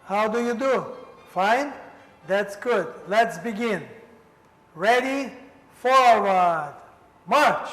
How do you do? Fine? That's good. Let's begin. Ready? Forward. March!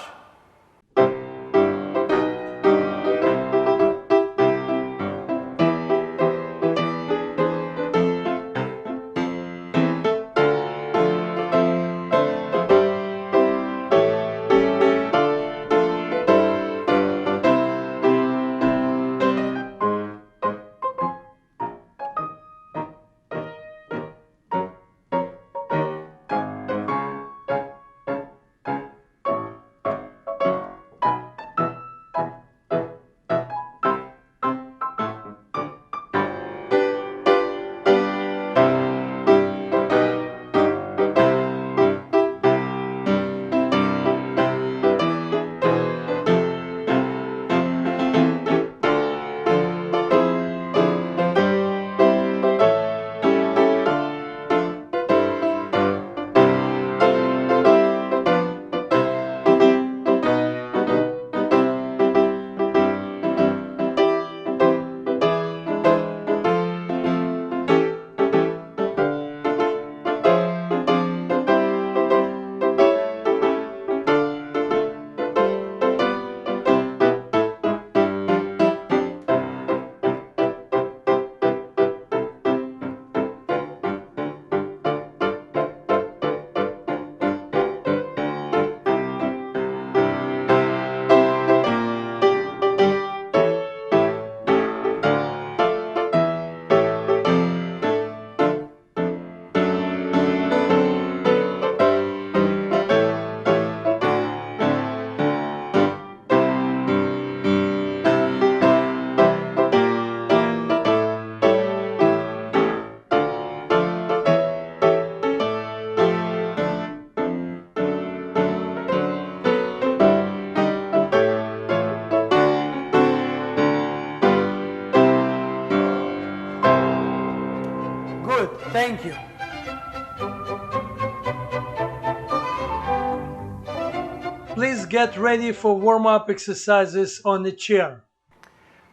Good, thank you. Please get ready for warm-up exercises on the chair.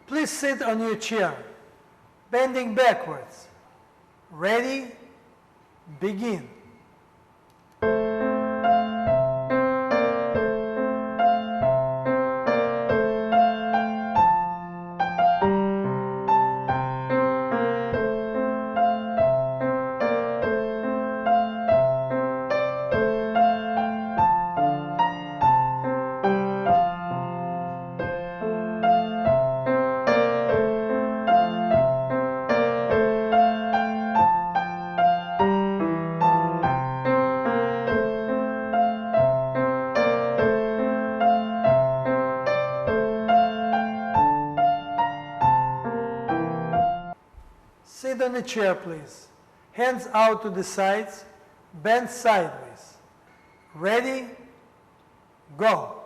Please sit on your chair, bending backwards. Ready? Begin. Sit on the chair, please. Hands out to the sides, bend sideways. Ready? Go.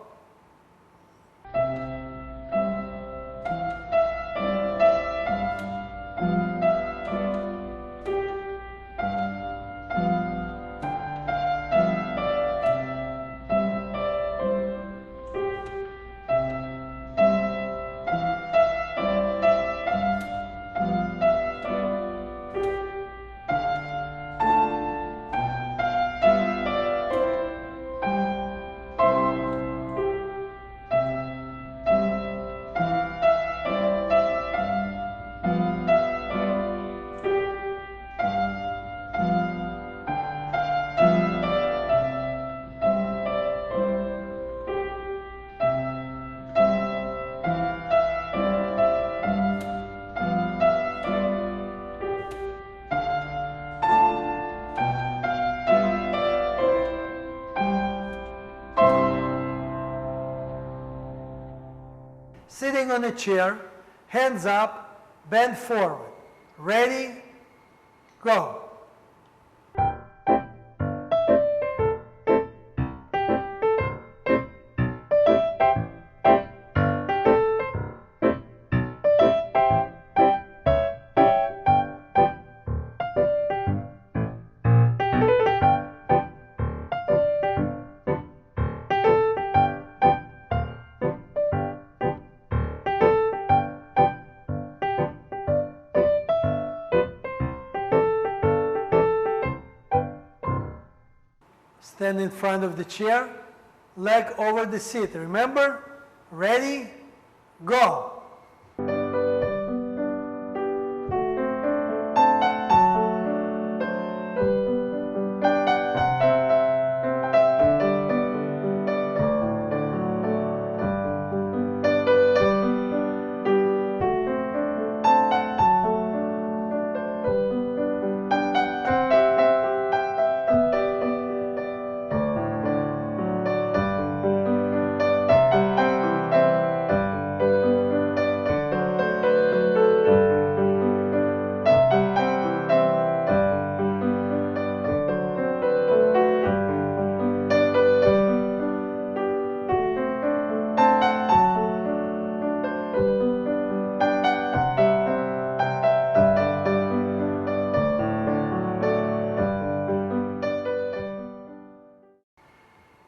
Sitting on a chair, hands up, bend forward. Ready? Go. Stand in front of the chair, leg over the seat. Remember? Ready? Go!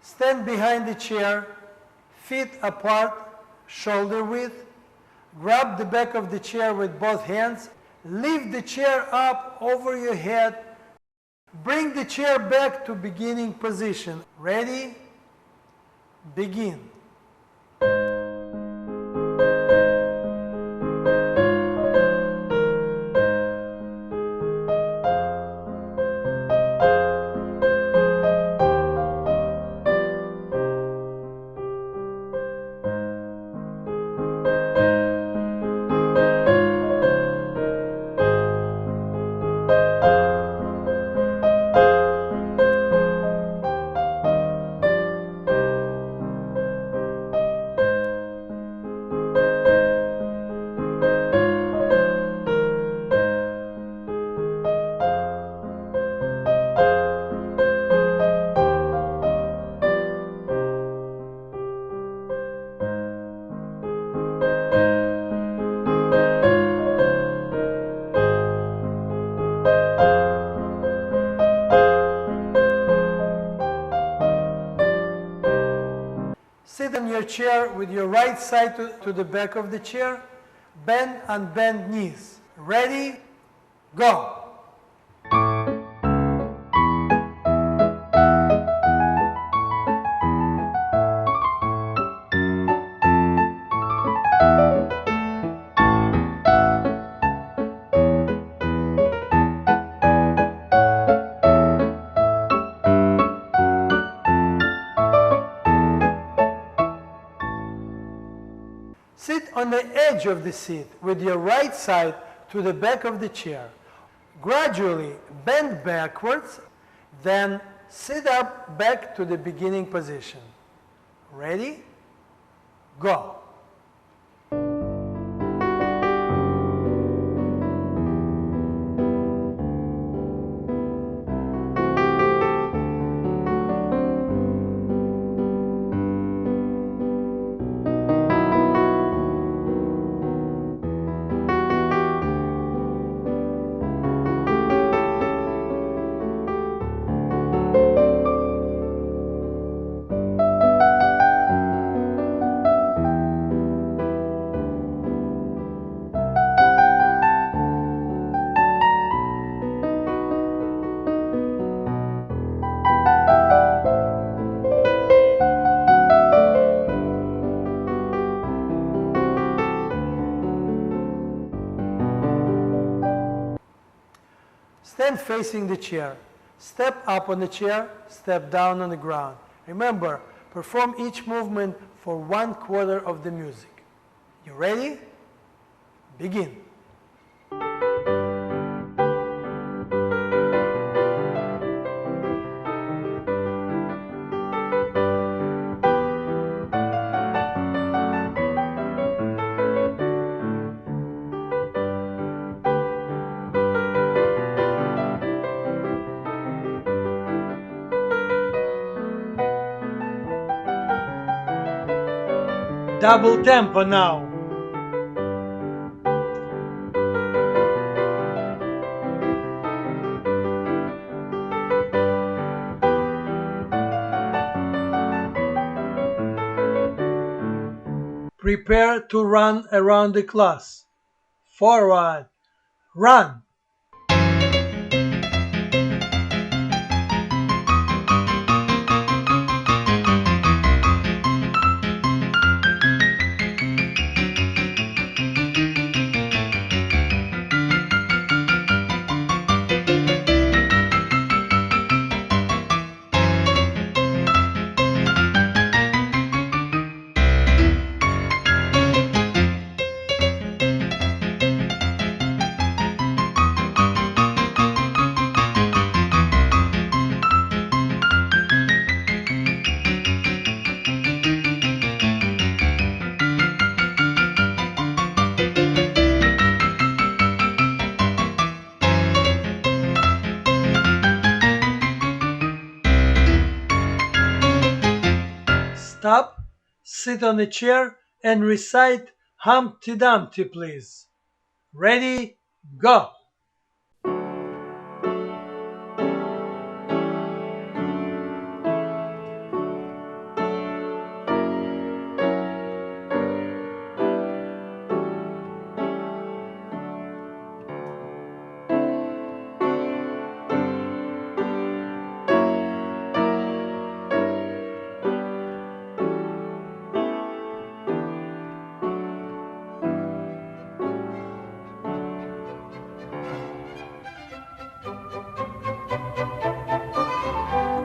Stand behind the chair, feet apart, shoulder width. Grab the back of the chair with both hands. Lift the chair up over your head. Bring the chair back to beginning position. Ready? Begin. Sit on your chair with your right side to the back of the chair. Bend and bend knees. Ready? Go! Sit on the edge of the seat with your right side to the back of the chair. Gradually bend backwards, then sit up back to the beginning position. Ready? Go! Stand facing the chair. Step up on the chair, step down on the ground. Remember, perform each movement for 1/4 of the music. You ready? Begin. Double tempo now. Prepare to run around the class. Forward. Run. up, sit on a chair, and recite Humpty Dumpty, please. Ready, go!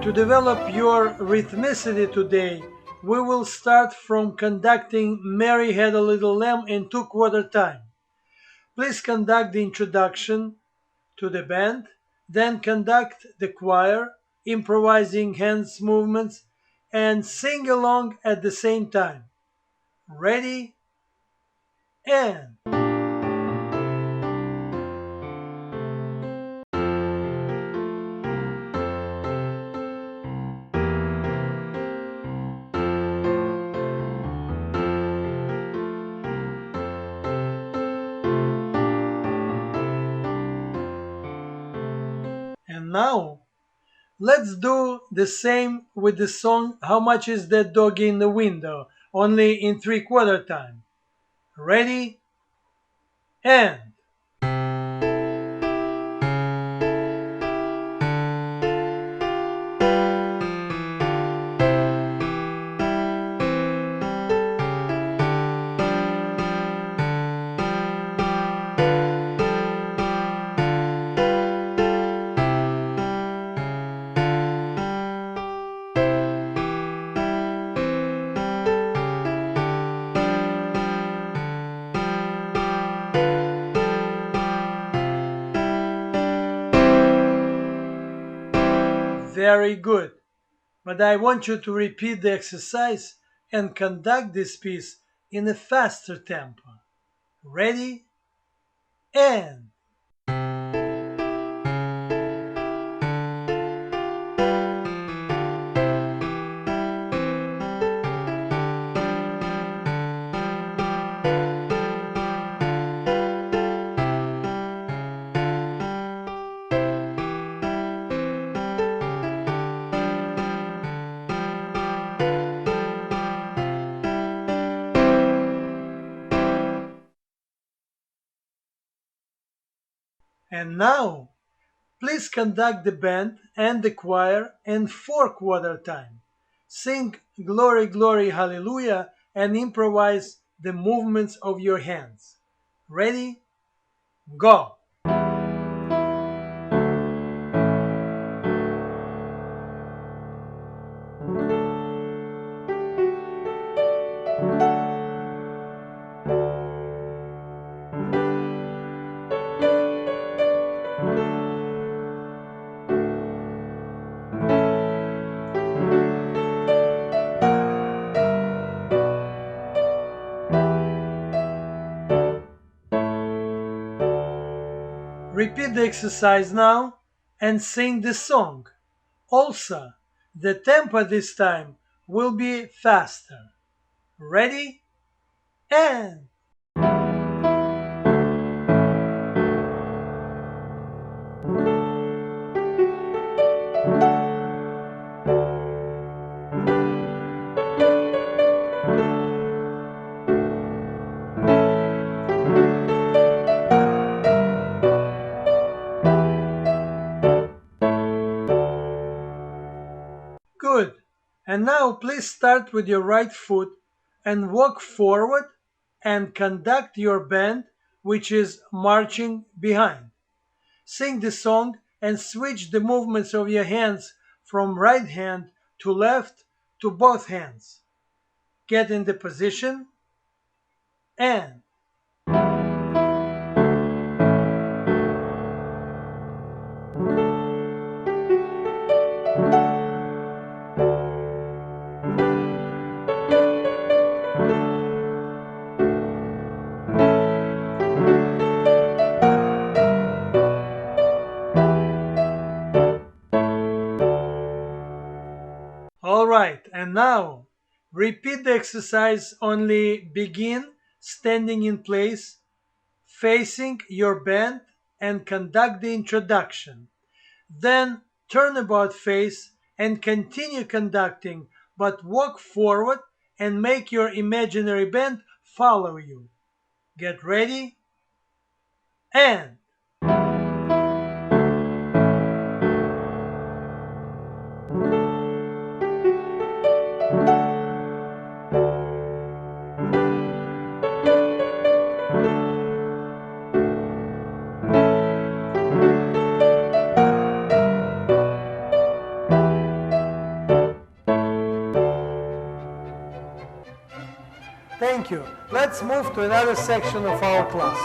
To develop your rhythmicity today, we will start from conducting Mary Had a Little Lamb in 2/4 time. Please conduct the introduction to the band, then conduct the choir, improvising hands movements, and sing along at the same time. Ready? And now, let's do the same with the song How Much Is That Dog in the Window, only in 3/4 time. Ready? And very good. But I want you to repeat the exercise and conduct this piece in a faster tempo. Ready? And now, please conduct the band and the choir in 4/4 time. Sing Glory, Glory, Hallelujah and improvise the movements of your hands. Ready? Go! Repeat the exercise now and sing the song. Also, the tempo this time will be faster. Ready? And good. And now please start with your right foot and walk forward and conduct your band, which is marching behind. Sing the song and switch the movements of your hands from right hand to left to both hands. Get in the position and Alright, and now Repeat the exercise, only begin standing in place, facing your band, and conduct the introduction. Then turn about face and continue conducting, but walk forward and make your imaginary band follow you. Get ready and thank you. Let's move to another section of our class.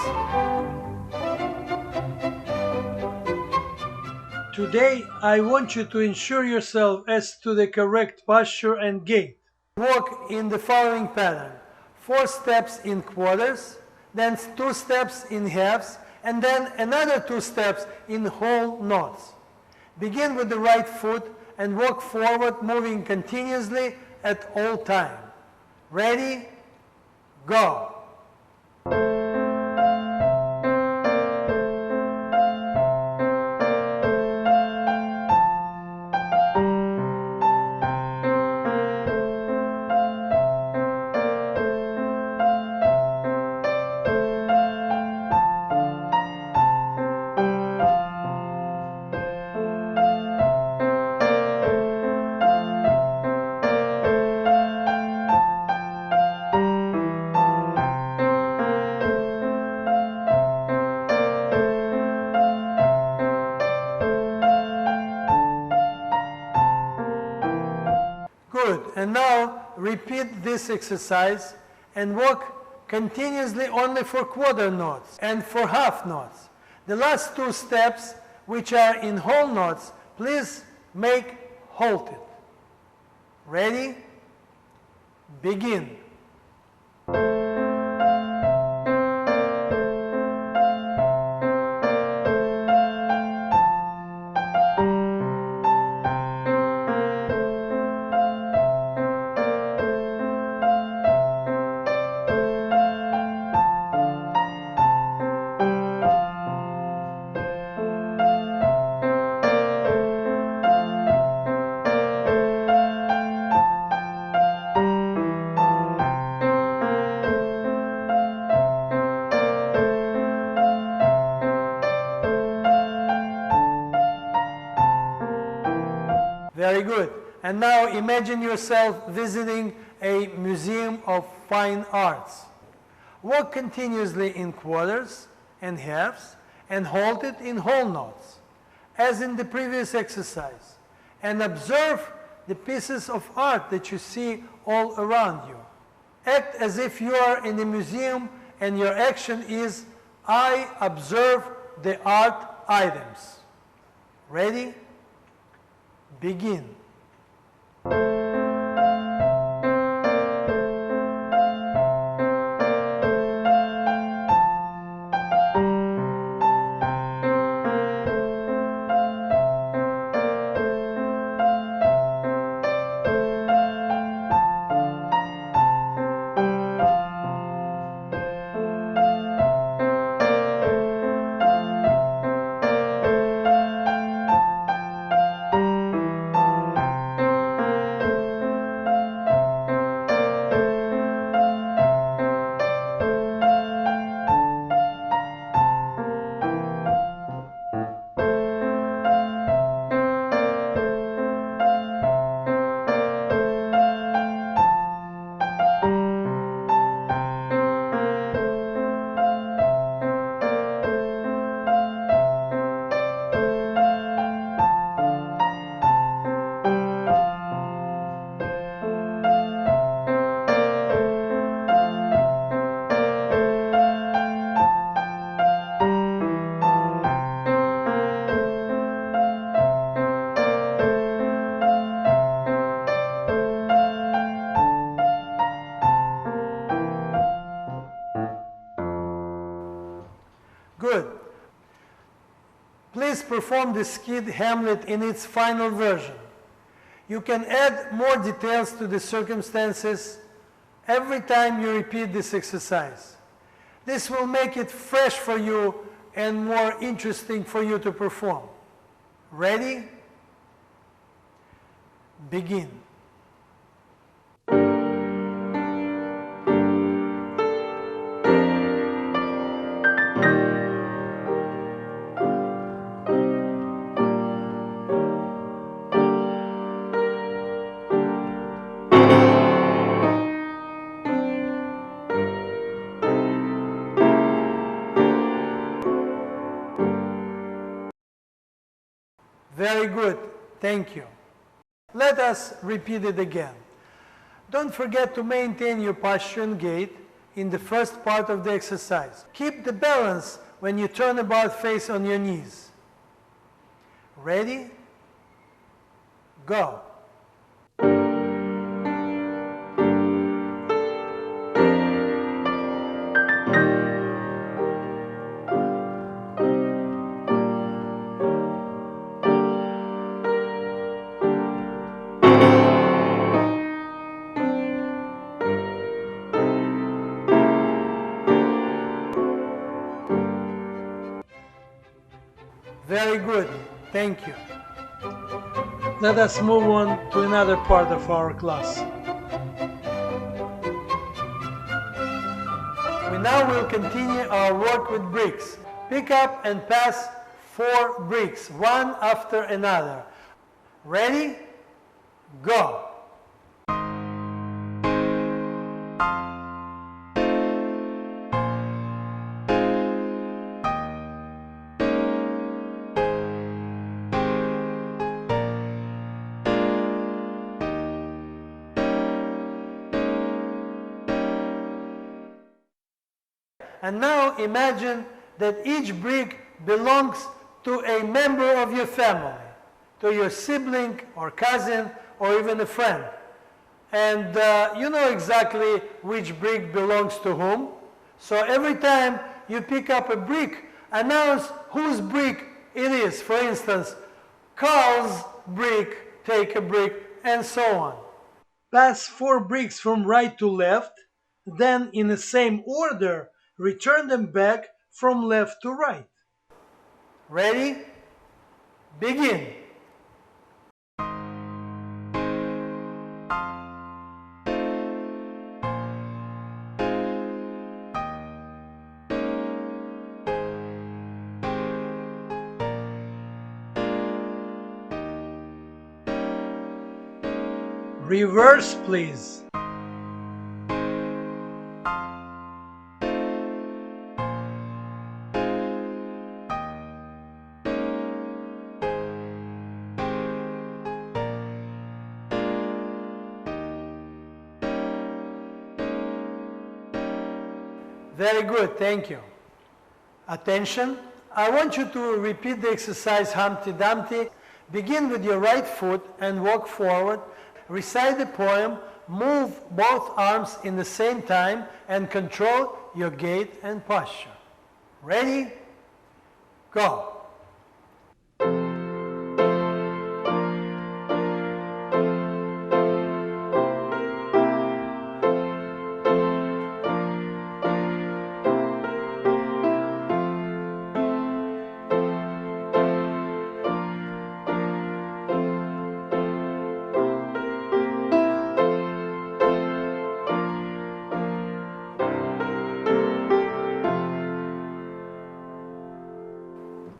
Today, I want you to ensure yourself as to the correct posture and gait. Walk in the following pattern: 4 steps in quarters, then 2 steps in halves, and then another 2 steps in whole knots. Begin with the right foot and walk forward, moving continuously at all time. Ready? Go! Good. And now repeat this exercise and walk continuously only for quarter knots and for half knots. The last 2 steps, which are in whole knots, please make halted. Ready? Begin. Very good. And now imagine yourself visiting a museum of fine arts. Walk continuously in quarters and halves and hold it in whole knots, as in the previous exercise. And observe the pieces of art that you see all around you. Act as if you are in a museum and your action is, I observe the art items. Ready? Begin. Good. Please perform the skit Hamlet in its final version. You can add more details to the circumstances every time you repeat this exercise. This will make it fresh for you and more interesting for you to perform. Ready? Begin. Very good. Thank you. Let us repeat it again. Don't forget to maintain your posture and gait in the first part of the exercise. Keep the balance when you turn about face on your knees. Ready? Go. Very good. Thank you. Let us move on to another part of our class. We now will continue our work with bricks. Pick up and pass 4 bricks, one after another. Ready? Go. And now imagine that each brick belongs to a member of your family, to your sibling or cousin or even a friend. And you know exactly which brick belongs to whom. So every time you pick up a brick, announce whose brick it is. For instance, Carl's brick, take a brick, and so on. Pass 4 bricks from right to left, then in the same order, return them back from left to right. Ready? Begin. Reverse, please. Very good, thank you. Attention, I want you to repeat the exercise Humpty Dumpty. Begin with your right foot and walk forward. Recite the poem, move both arms in the same time, and control your gait and posture. Ready? Go.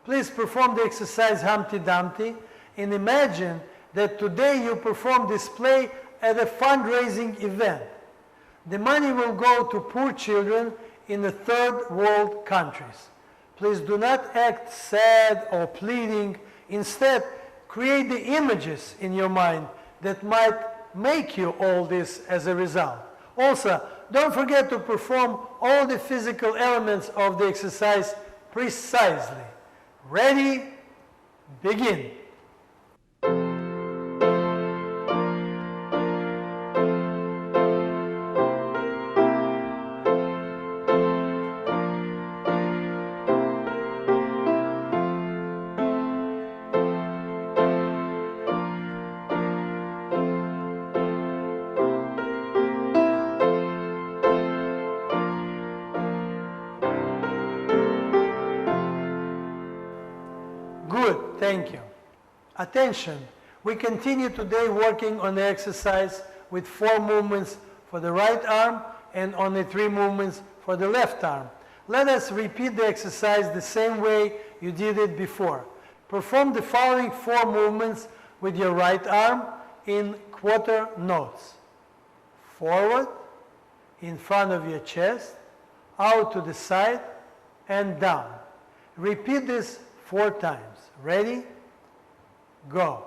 Please perform the exercise Humpty Dumpty and imagine that today you perform this play at a fundraising event. The money will go to poor children in the third world countries. Please do not act sad or pleading. Instead, create the images in your mind that might make you all this as a result. Also, don't forget to perform all the physical elements of the exercise precisely. Ready? Begin. Thank you. Attention! We continue today working on the exercise with 4 movements for the right arm and only 3 movements for the left arm. Let us repeat the exercise the same way you did it before. Perform the following 4 movements with your right arm in quarter notes. Forward, in front of your chest, out to the side, and down. Repeat this 4 times. Ready? Go.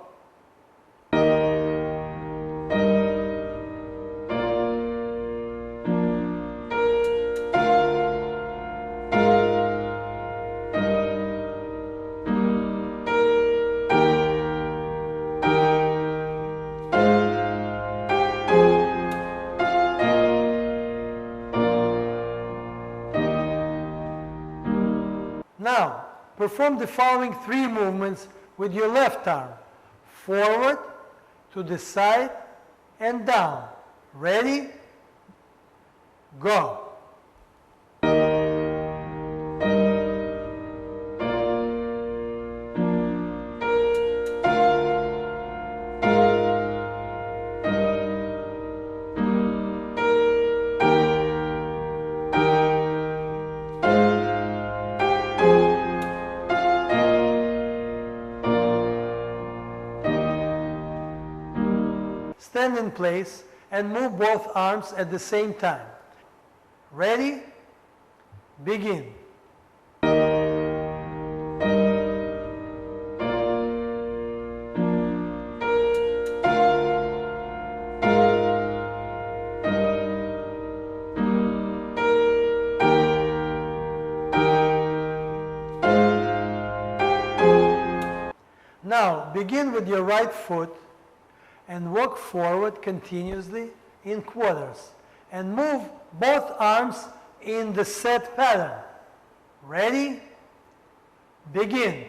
Now, perform the following 3 movements with your left arm. Forward, to the side, and down. Ready? Go. Stand in place and move both arms at the same time. Ready? Begin. Now, begin with your right foot and walk forward continuously in quarters and move both arms in the set pattern. Ready? Begin.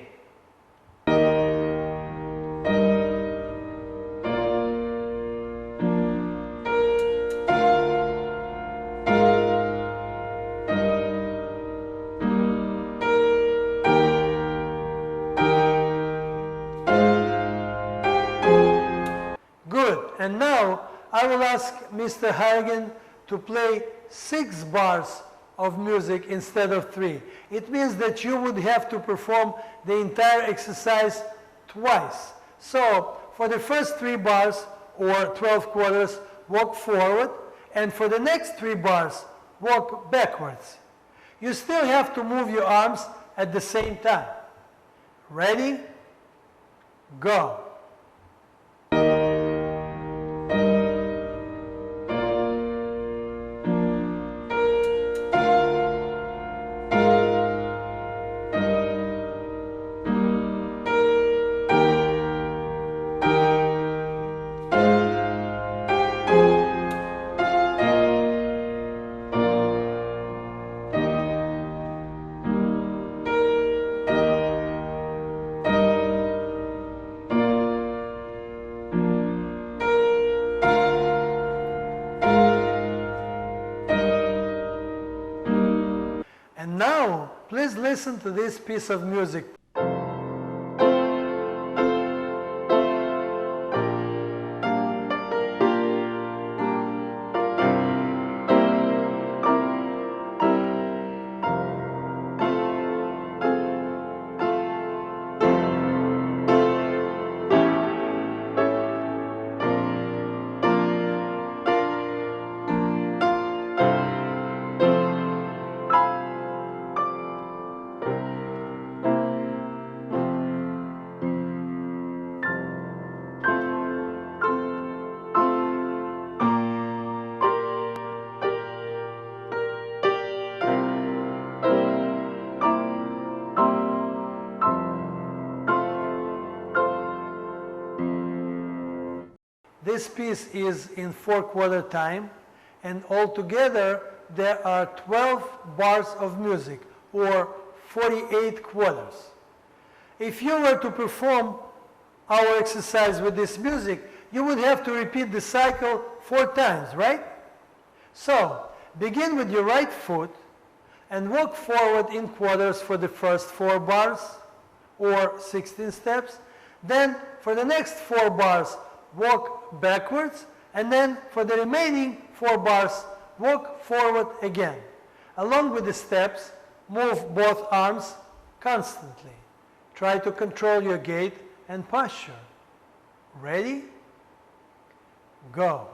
Good. And now I will ask Mr. Hagen to play 6 bars of music instead of 3. It means that you would have to perform the entire exercise twice. So for the first 3 bars, or 12 quarters, walk forward, and for the next 3 bars, walk backwards. You still have to move your arms at the same time. Ready? Go. And now, please listen to this piece of music. This piece is in 4/4 time, and altogether there are 12 bars of music, or 48 quarters. If you were to perform our exercise with this music, you would have to repeat the cycle 4 times, right? So, begin with your right foot and walk forward in quarters for the first 4 bars, or 16 steps. Then for the next 4 bars, walk backwards, and then for the remaining 4 bars, walk forward again. Along with the steps, move both arms constantly. Try to control your gait and posture. Ready? Go.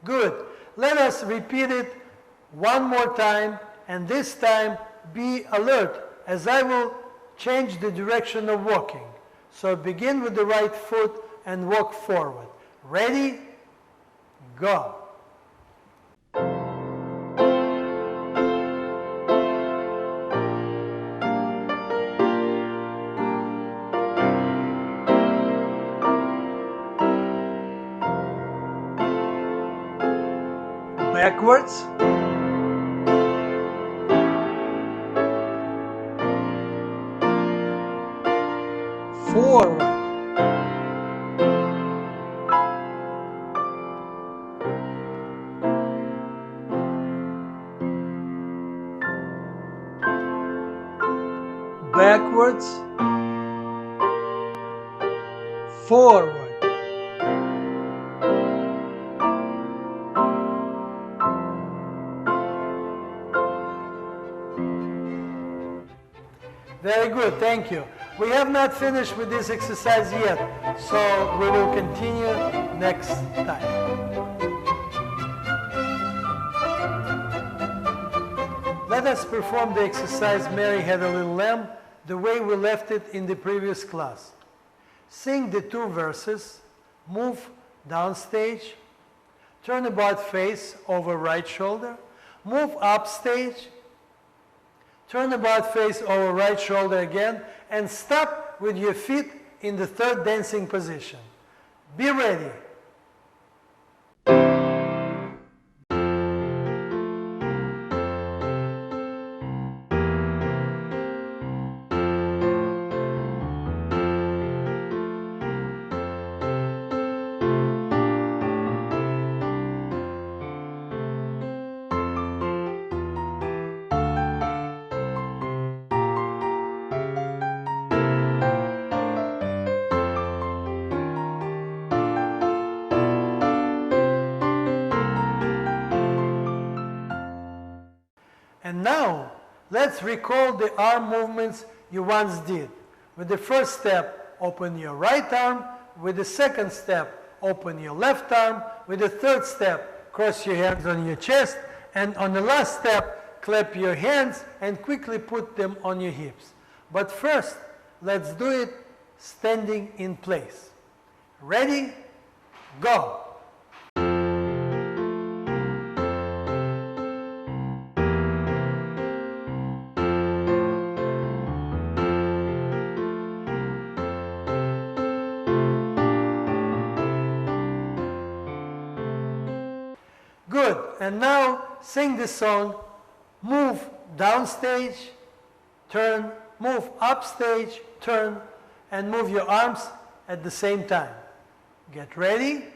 Good. Let us repeat it one more time, and this time be alert as I will change the direction of walking. So begin with the right foot and walk forward. Ready? Go. Backwards. Forward. Backwards. Forward. Very good, thank you. We have not finished with this exercise yet, so we will continue next time. Let us perform the exercise Mary Had a Little Lamb the way we left it in the previous class. Sing the 2 verses, move downstage, turn about face over right shoulder, move upstage, turn about face over right shoulder again, and stop with your feet in the 3rd dancing position. Be ready. And now, let's recall the arm movements you once did. With the first step, open your right arm. With the second step, open your left arm. With the third step, cross your hands on your chest. And on the last step, clap your hands and quickly put them on your hips. But first, let's do it standing in place. Ready? Go! Good. And now sing the song, move downstage, turn, move upstage, turn, and move your arms at the same time. Get ready.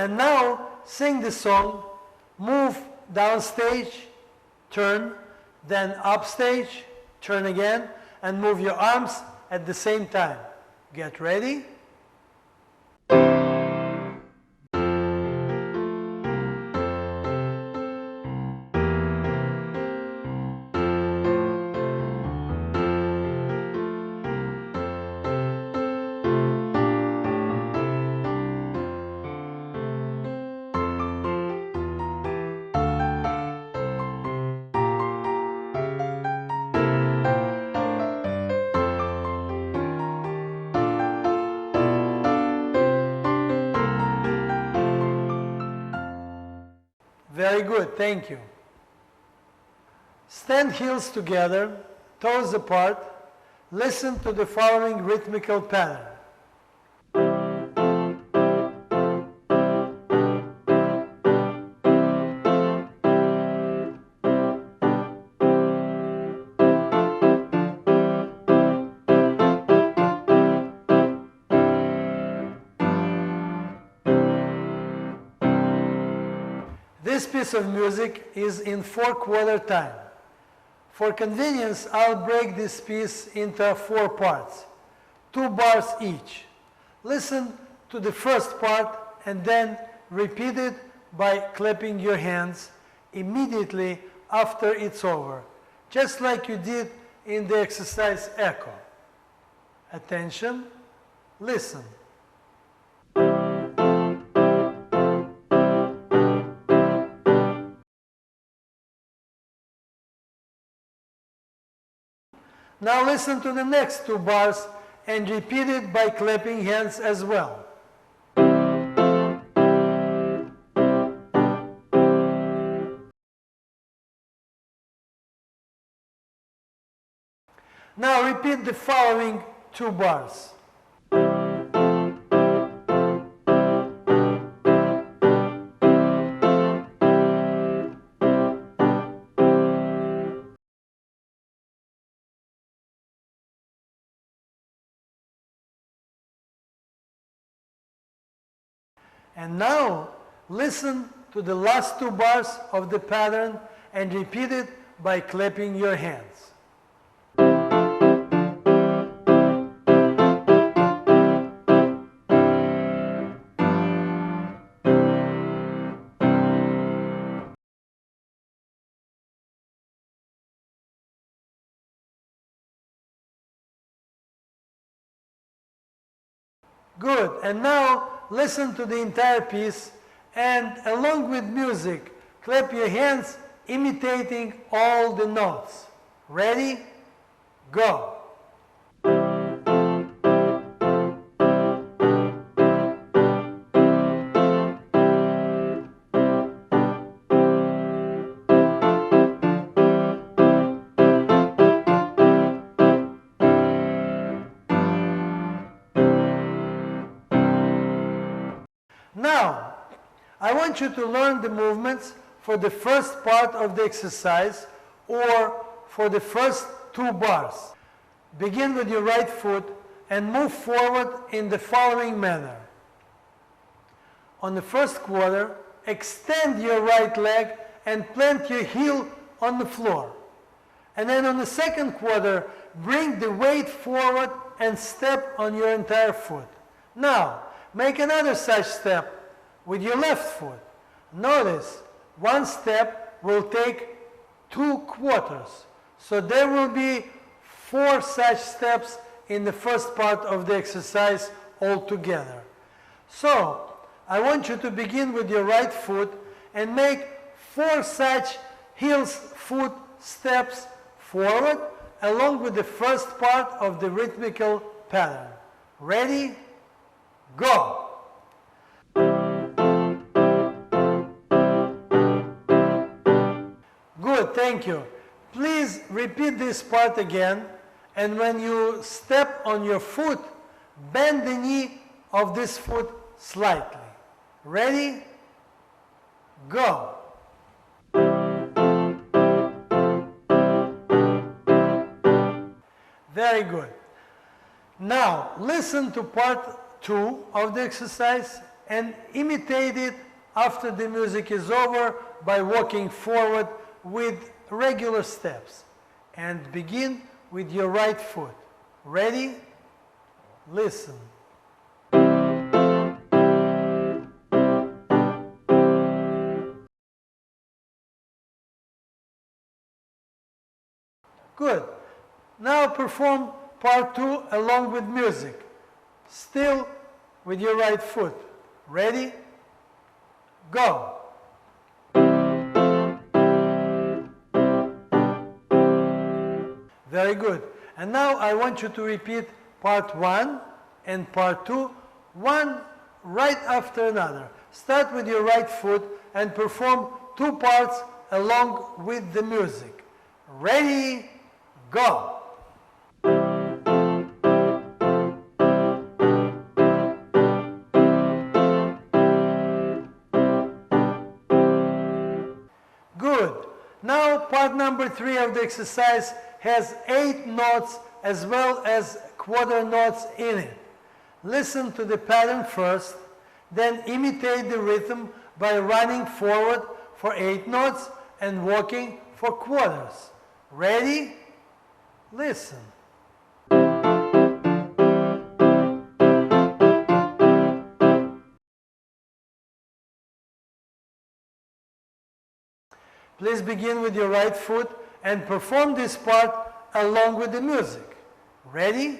and now sing the song, move downstage, turn, then upstage, turn again, and move your arms at the same time. Get ready. Very good, thank you. Stand heels together, toes apart. Listen to the following rhythmical pattern. This piece of music is in 4/4 time. For convenience, I'll break this piece into 4 parts, 2 bars each. Listen to the first part and then repeat it by clapping your hands immediately after it's over, just like you did in the exercise echo. Attention, listen. Now listen to the next 2 bars and repeat it by clapping hands as well. Now repeat the following 2 bars. And now, listen to the last 2 bars of the pattern and repeat it by clapping your hands. Good, and now listen to the entire piece and along with music, clap your hands imitating all the notes. Ready? Go! Now, I want you to learn the movements for the first part of the exercise or for the first 2 bars. Begin with your right foot and move forward in the following manner. On the first quarter, extend your right leg and plant your heel on the floor. And then on the second quarter, bring the weight forward and step on your entire foot. Now, make another such step with your left foot. Notice, one step will take 2 quarters. So there will be 4 such steps in the first part of the exercise altogether. So, I want you to begin with your right foot and make 4 such heels foot steps forward along with the first part of the rhythmical pattern. Ready? Go! Good, thank you. Please repeat this part again, and when you step on your foot, bend the knee of this foot slightly. Ready? Go! Very good. Now, listen to part 2 of the exercise and imitate it after the music is over by walking forward with regular steps. And begin with your right foot. Ready? Listen. Good. Now perform part 2 along with music. Still with your right foot. Ready? Go. Very good. And now I want you to repeat part 1 and part 2, one right after another. Start with your right foot and perform 2 parts along with the music. Ready? Go. Good. Now part number 3 of the exercise has 8 notes as well as quarter notes in it. Listen to the pattern first, then imitate the rhythm by running forward for 8 notes and walking for quarters. Ready? Listen. Please begin with your right foot and perform this part along with the music. Ready?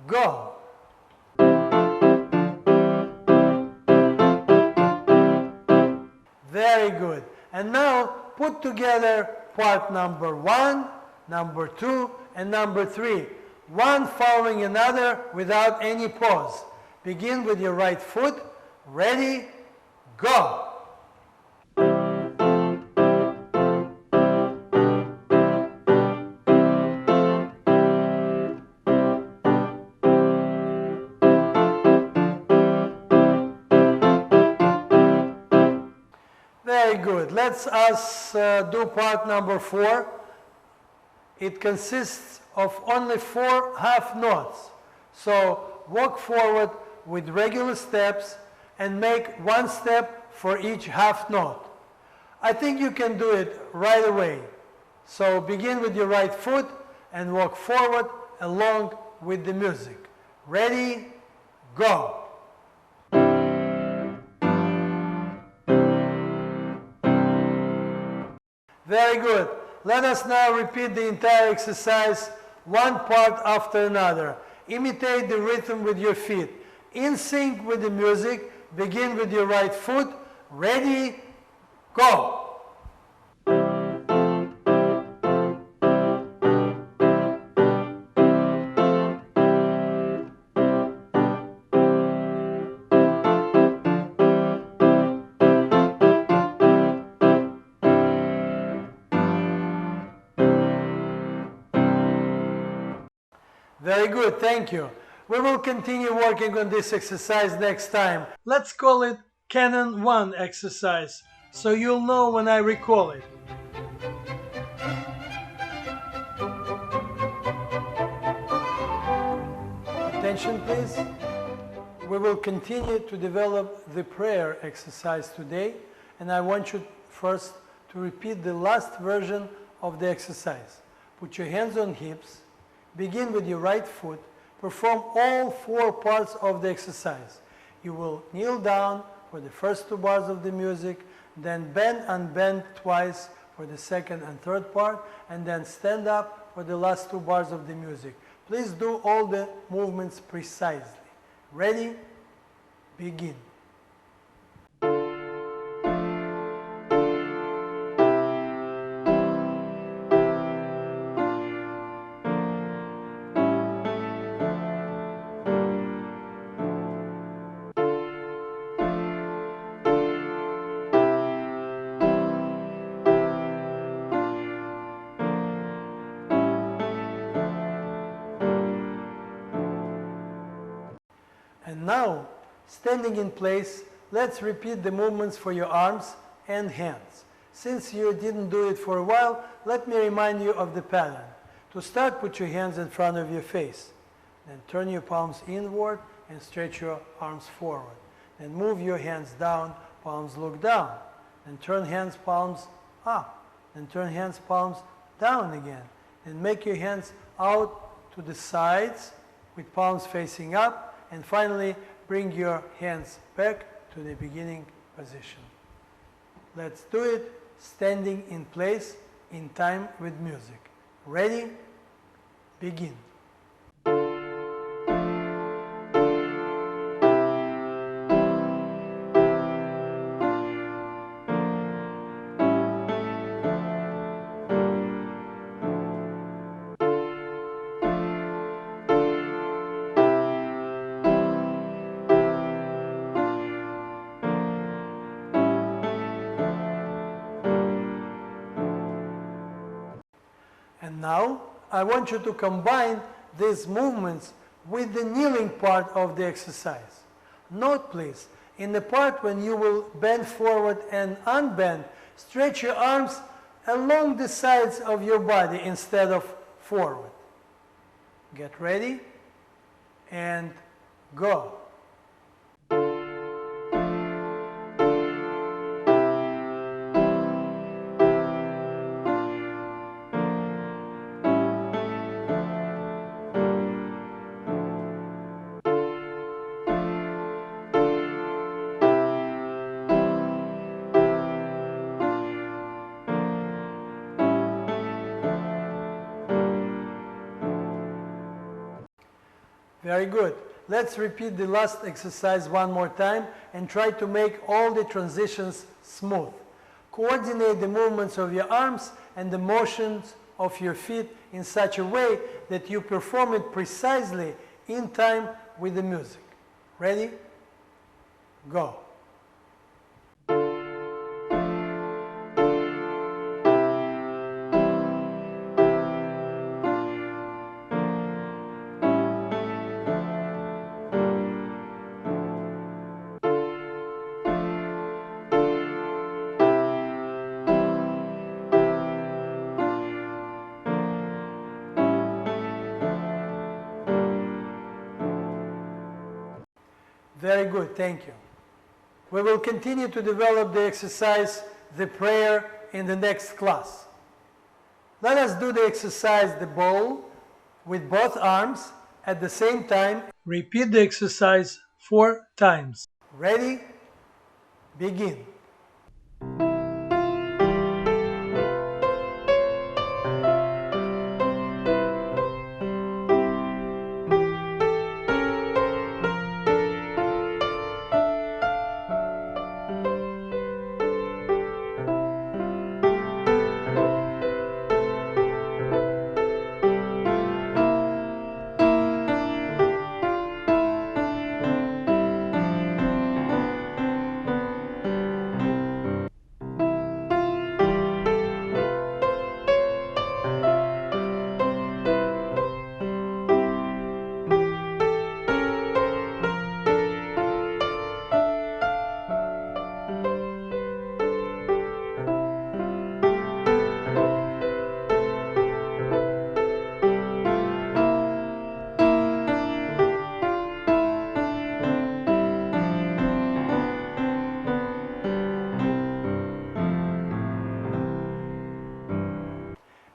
Go. Very good. And now put together part number 1, number 2, and number 3, one following another without any pause. Begin with your right foot. Ready? Go. Very good. Let's us do part number 4. It consists of only 4 half notes. So walk forward with regular steps and make 1 step for each half note. I think you can do it right away. So begin with your right foot and walk forward along with the music. Ready? Go. Very good. Let us now repeat the entire exercise, one part after another. Imitate the rhythm with your feet. In sync with the music, begin with your right foot. Ready? Go. Very good, thank you. We will continue working on this exercise next time. Let's call it Canon 1 exercise, so you'll know when I recall it. Attention please. We will continue to develop the prayer exercise today, and I want you first to repeat the last version of the exercise. Put your hands on hips. Begin with your right foot. Perform all 4 parts of the exercise. You will kneel down for the first 2 bars of the music, then bend and bend twice for the second and third part, and then stand up for the last 2 bars of the music. Please do all the movements precisely. Ready? Begin. And now, standing in place, let's repeat the movements for your arms and hands. Since you didn't do it for a while, let me remind you of the pattern. To start, put your hands in front of your face. Then turn your palms inward and stretch your arms forward. and move your hands down, palms look down. And turn hands, palms up. And turn hands, palms down again. And make your hands out to the sides with palms facing up. And finally, bring your hands back to the beginning position. Let's do it standing in place in time with music. Ready? Begin. And now, I want you to combine these movements with the kneeling part of the exercise. Note please, in the part when you will bend forward and unbend, stretch your arms along the sides of your body instead of forward. Get ready and go. Very good. Let's repeat the last exercise one more time and try to make all the transitions smooth. Coordinate the movements of your arms and the motions of your feet in such a way that you perform it precisely in time with the music. Ready? Go. Very good, thank you. We will continue to develop the exercise, the prayer, in the next class. Let us do the exercise, the bowl, with both arms at the same time. Repeat the exercise 4 times. Ready? Begin.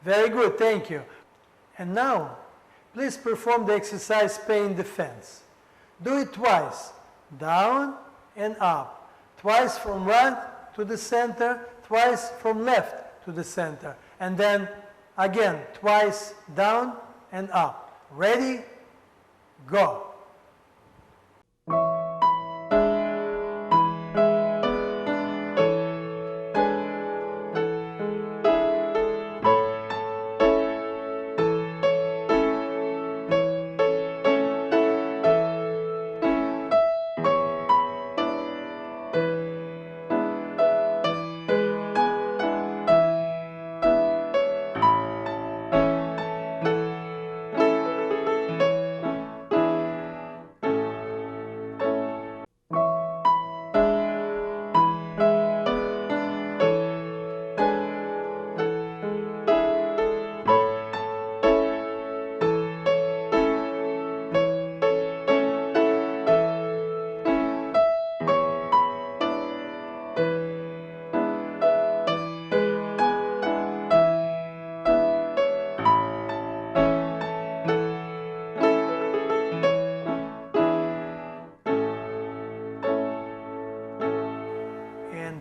Very good, thank you. And now, please perform the exercise pain defense. Do it twice, down and up. Twice from right to the center, twice from left to the center. And then again, twice down and up. Ready? Go.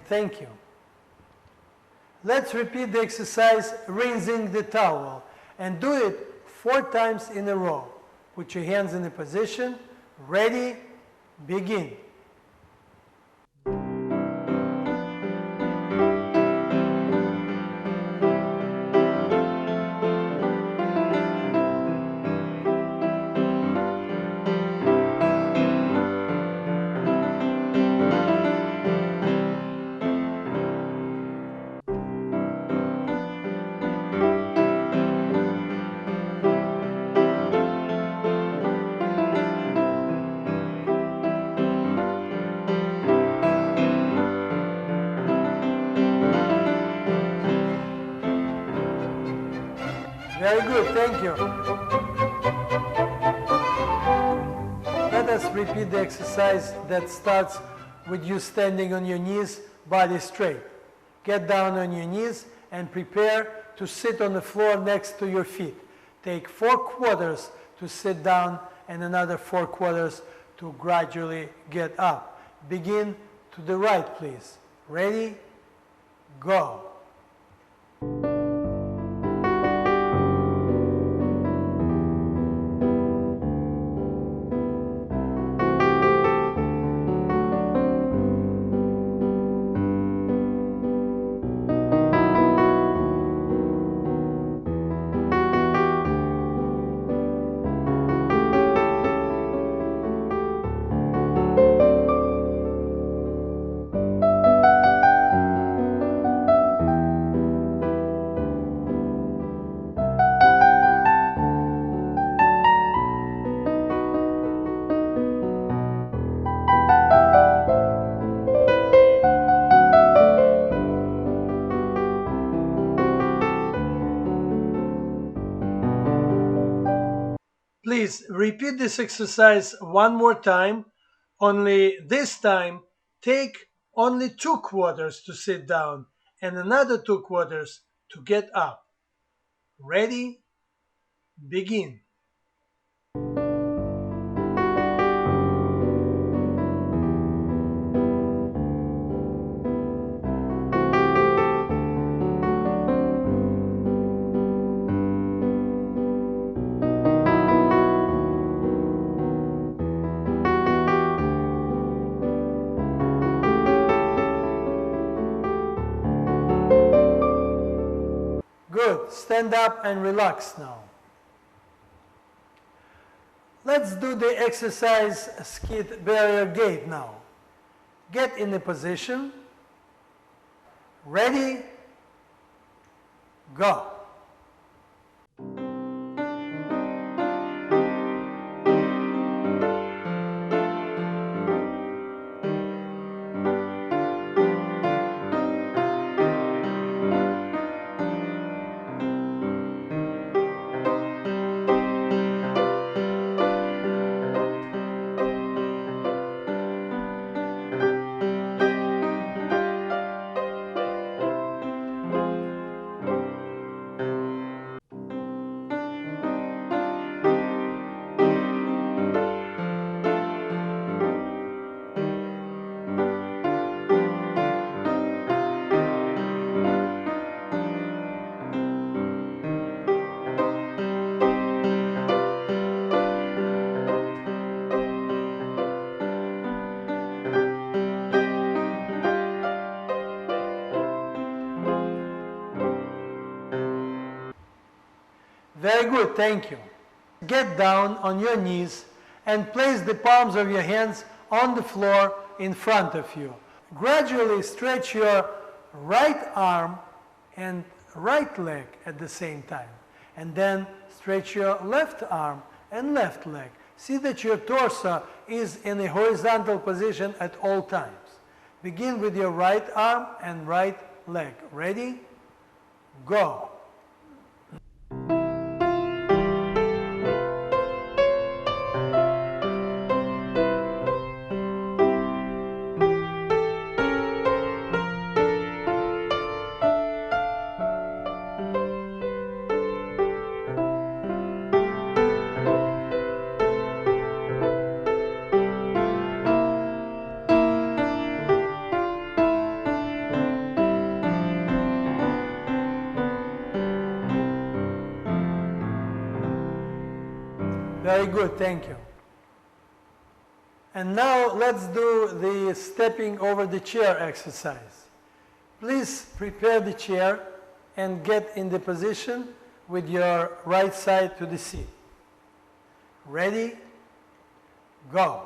thank you. Let's repeat the exercise rinsing the towel and do it 4 times in a row. Put your hands in a position. Ready, begin. Very good, thank you. Let us repeat the exercise that starts with you standing on your knees, body straight. Get down on your knees and prepare to sit on the floor next to your feet. Take 4 quarters to sit down and another 4 quarters to gradually get up. Begin to the right, please. Ready? Go. Please repeat this exercise one more time, only this time take only 2 quarters to sit down and another 2 quarters to get up. Ready? Begin. Good. Stand up and relax now. Let's do the exercise skid barrier gate now. Get in a position. Ready? Go. Very good, thank you. Get down on your knees and place the palms of your hands on the floor in front of you. Gradually stretch your right arm and right leg at the same time. And then stretch your left arm and left leg. See that your torso is in a horizontal position at all times. Begin with your right arm and right leg. Ready? Go. Very good, thank you. And now let's do the stepping over the chair exercise. Please prepare the chair and get in the position with your right side to the seat. Ready? Go.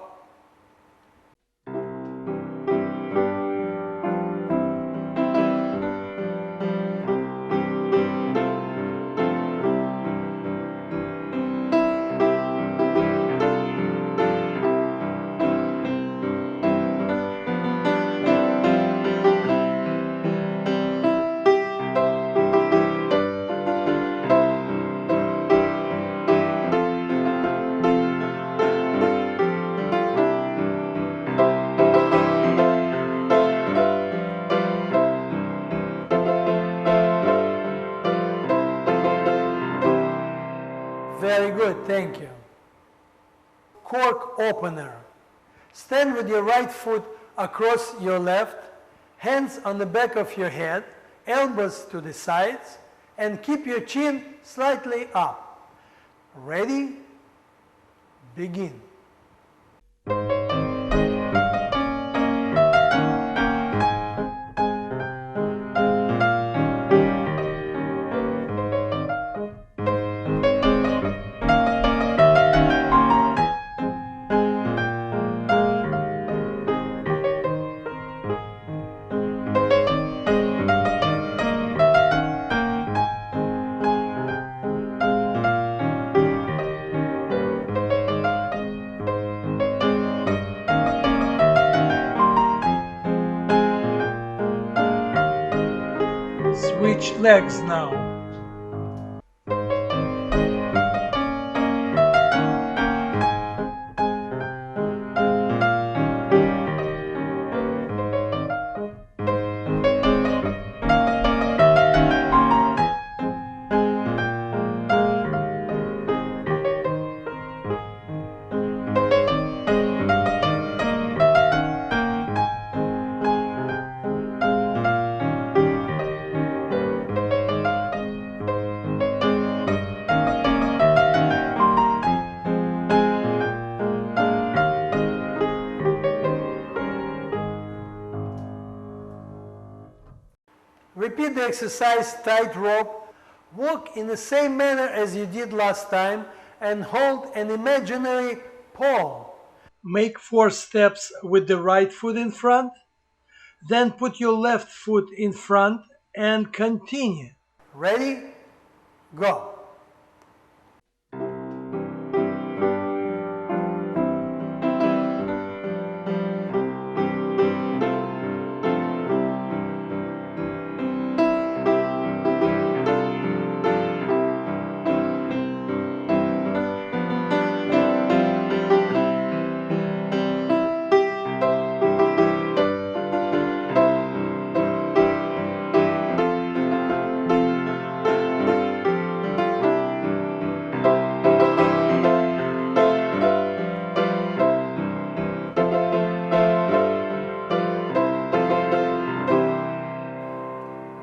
Very good, thank you. Cork opener. Stand with your right foot across your left, hands on the back of your head, elbows to the sides, and keep your chin slightly up. Ready? Begin. Switch legs now. Repeat the exercise tightrope. Walk in the same manner as you did last time and hold an imaginary pole. Make 4 steps with the right foot in front. Then put your left foot in front and continue. Ready? Go.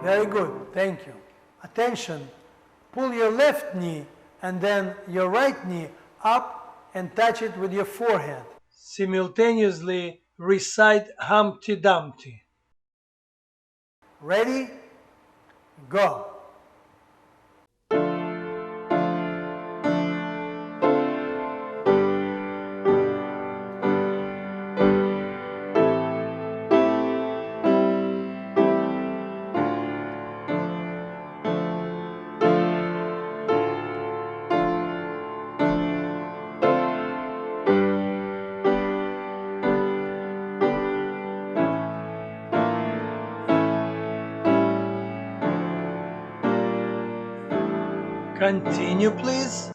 Very good, thank you. Attention, pull your left knee and then your right knee up and touch it with your forehead. Simultaneously recite Humpty Dumpty. Ready? Go. Continue, please.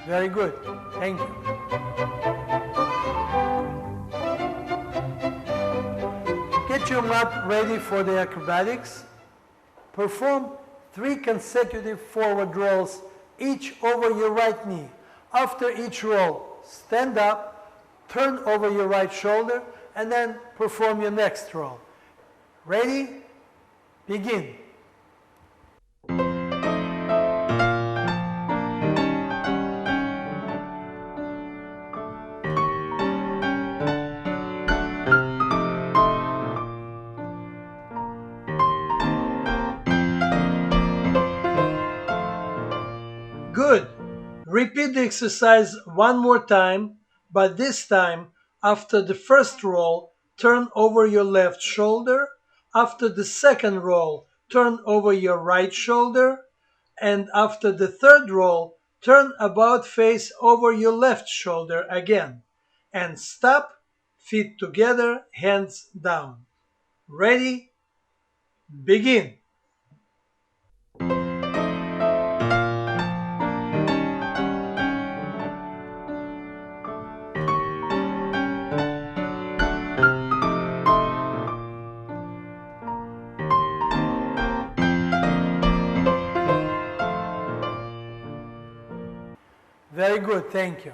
Very good. Thank you. Get your mat ready for the acrobatics. Perform 3 consecutive forward rolls, each over your right knee. After each roll, stand up, turn over your right shoulder, and then perform your next roll. Ready? Begin. Good. Repeat the exercise one more time, but this time, after the first roll, turn over your left shoulder. After the second roll, turn over your right shoulder. And after the third roll, turn about face over your left shoulder again. And stop, feet together, hands down. Ready? Begin. Very good, thank you.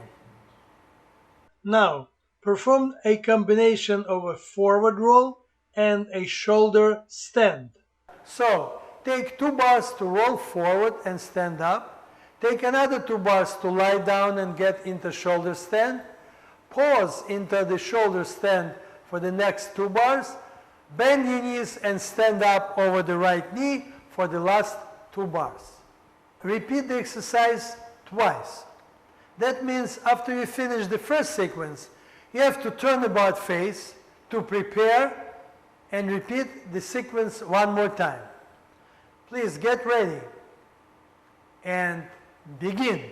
Now, perform a combination of a forward roll and a shoulder stand. So, take 2 bars to roll forward and stand up. Take another 2 bars to lie down and get into shoulder stand. Pause into the shoulder stand for the next 2 bars. Bend your knees and stand up over the right knee for the last 2 bars. Repeat the exercise twice. That means after you finish the first sequence, you have to turn about face to prepare and repeat the sequence one more time. Please get ready and begin.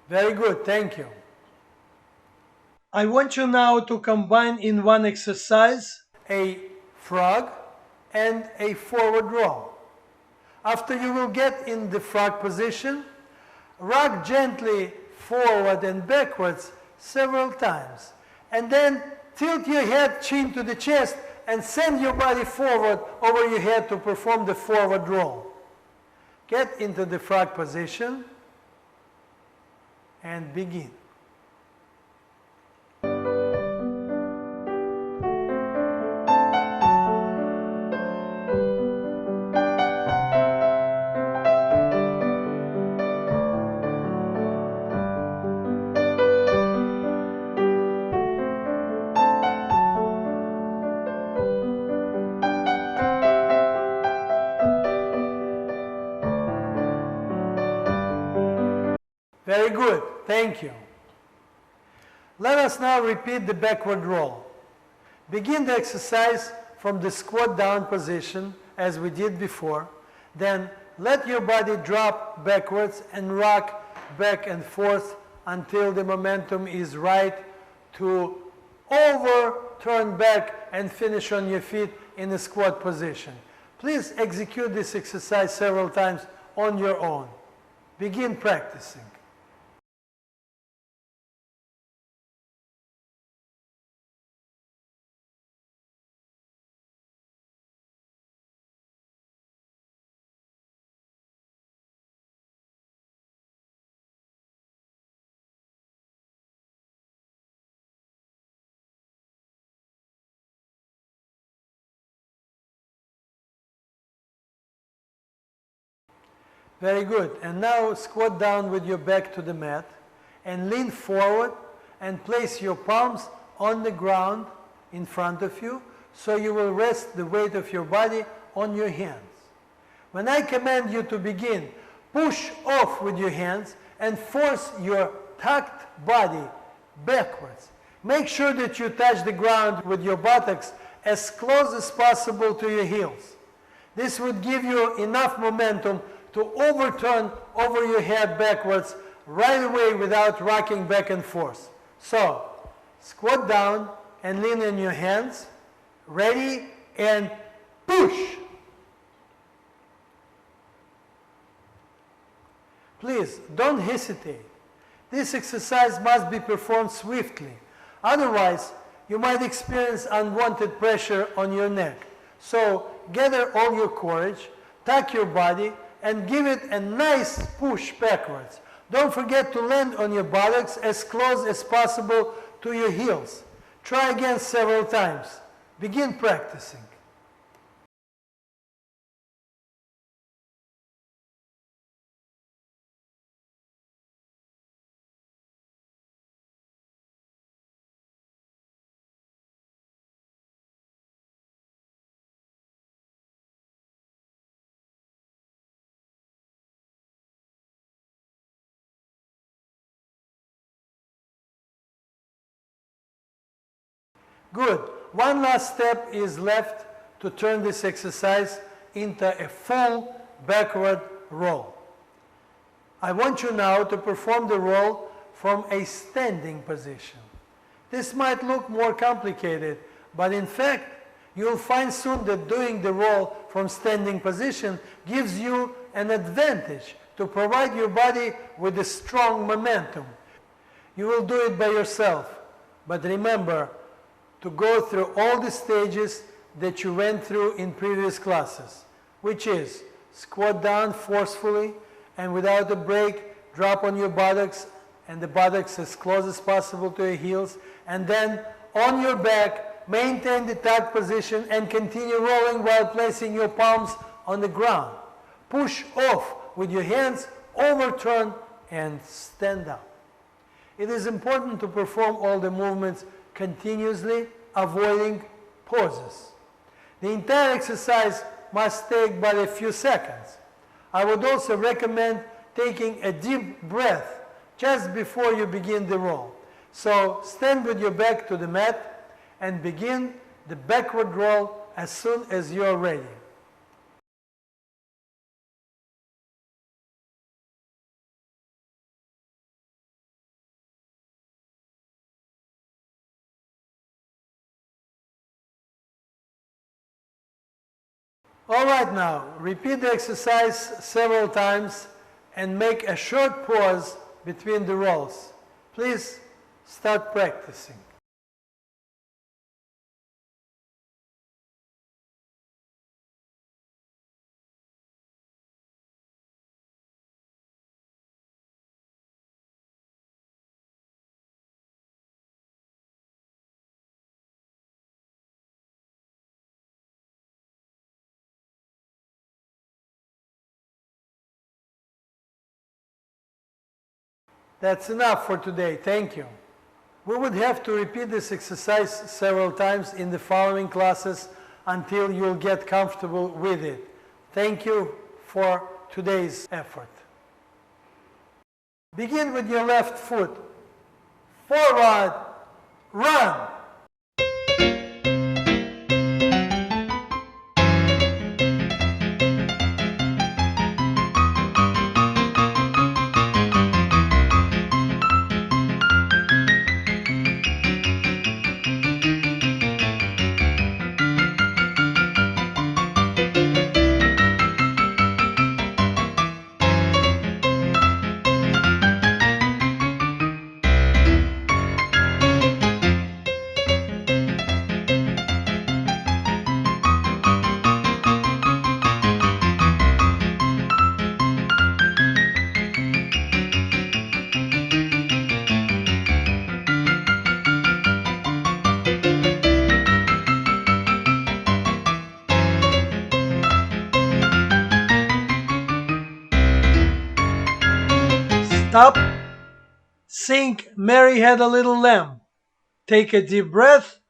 Very good, thank you. I want you now to combine in one exercise a frog and a forward roll. After you will get in the frog position, rock gently forward and backwards several times. And then tilt your head, chin to the chest, and send your body forward over your head to perform the forward roll. Get into the frog position and begin. Very good, thank you. Let us now repeat the backward roll. Begin the exercise from the squat down position as we did before. Then let your body drop backwards and rock back and forth until the momentum is right to turn back and finish on your feet in the squat position. Please execute this exercise several times on your own. Begin practicing. Very good. And now squat down with your back to the mat and lean forward and place your palms on the ground in front of you so you will rest the weight of your body on your hands. When I command you to begin, push off with your hands and force your tucked body backwards. Make sure that you touch the ground with your buttocks as close as possible to your heels. This would give you enough momentum to overturn over your head backwards right away without rocking back and forth. So, squat down and lean on your hands. Ready, and push. Please, don't hesitate. This exercise must be performed swiftly. Otherwise, you might experience unwanted pressure on your neck. So, gather all your courage, tuck your body, and give it a nice push backwards. Don't forget to land on your buttocks as close as possible to your heels. Try again several times. Begin practicing. Good. One last step is left to turn this exercise into a full backward roll. I want you now to perform the roll from a standing position. This might look more complicated, but in fact, you'll find soon that doing the roll from standing position gives you an advantage to provide your body with a strong momentum. You will do it by yourself, but remember to go through all the stages that you went through in previous classes, which is squat down forcefully and without a break, drop on your buttocks and the buttocks as close as possible to your heels, and then on your back, maintain the tuck position and continue rolling while placing your palms on the ground. Push off with your hands, overturn and stand up. It is important to perform all the movements continuously, avoiding pauses. The entire exercise must take but a few seconds. I would also recommend taking a deep breath just before you begin the roll. So stand with your back to the mat and begin the backward roll as soon as you are ready. All right, now, repeat the exercise several times and make a short pause between the rolls. Please start practicing. That's enough for today. Thank you. We would have to repeat this exercise several times in the following classes until you'll get comfortable with it. Thank you for today's effort. Begin with your left foot. Forward, run. Stop. Sing Mary Had a Little Lamb. Take a deep breath.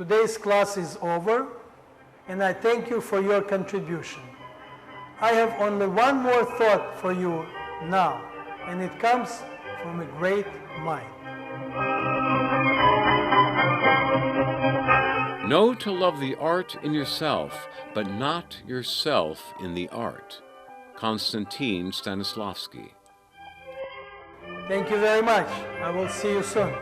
Today's class is over, and I thank you for your contribution. I have only one more thought for you now, and it comes from a great mind. Know to love the art in yourself, but not yourself in the art. Konstantin Stanislavski. Thank you very much. I will see you soon.